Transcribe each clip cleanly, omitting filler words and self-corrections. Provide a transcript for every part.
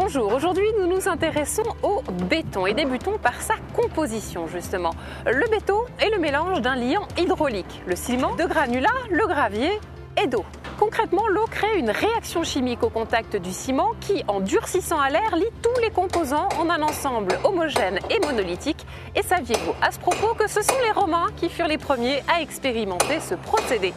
Bonjour, aujourd'hui nous nous intéressons au béton et débutons par sa composition justement. Le béton est le mélange d'un liant hydraulique, le ciment, de granulats, le gravier et d'eau. Concrètement, l'eau crée une réaction chimique au contact du ciment qui, en durcissant à l'air, lie tous les composants en un ensemble homogène et monolithique. Et saviez-vous à ce propos que ce sont les Romains qui furent les premiers à expérimenter ce procédé?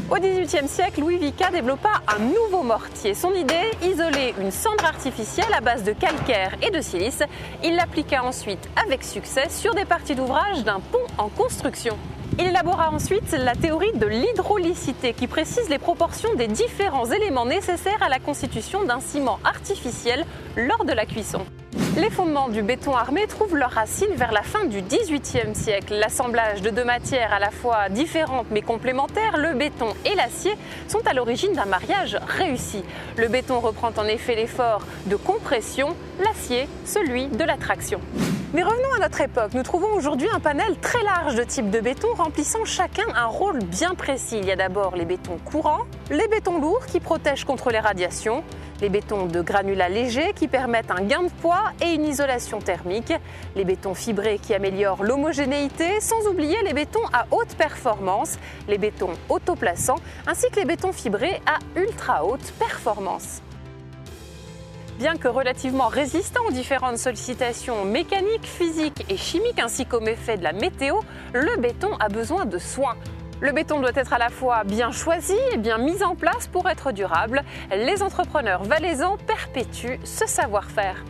Au XVIIIe siècle, Louis Vicat développa un nouveau mortier. Son idée, isoler une cendre artificielle à base de calcaire et de silice. Il l'appliqua ensuite avec succès sur des parties d'ouvrage d'un pont en construction. Il élabora ensuite la théorie de l'hydraulicité qui précise les proportions des différents éléments nécessaires à la constitution d'un ciment artificiel lors de la cuisson. Les fondements du béton armé trouvent leurs racines vers la fin du XVIIIe siècle. L'assemblage de deux matières à la fois différentes mais complémentaires, le béton et l'acier, sont à l'origine d'un mariage réussi. Le béton reprend en effet l'effort de compression, l'acier celui de la traction. Mais revenons à notre époque. Nous trouvons aujourd'hui un panel très large de types de béton remplissant chacun un rôle bien précis. Il y a d'abord les bétons courants, les bétons lourds qui protègent contre les radiations, les bétons de granulats légers qui permettent un gain de poids et une isolation thermique, les bétons fibrés qui améliorent l'homogénéité, sans oublier les bétons à haute performance, les bétons autoplaçants, ainsi que les bétons fibrés à ultra haute performance. Bien que relativement résistant aux différentes sollicitations mécaniques, physiques et chimiques ainsi qu'aux méfaits de la météo, le béton a besoin de soins. Le béton doit être à la fois bien choisi et bien mis en place pour être durable. Les entrepreneurs valaisans perpétuent ce savoir-faire.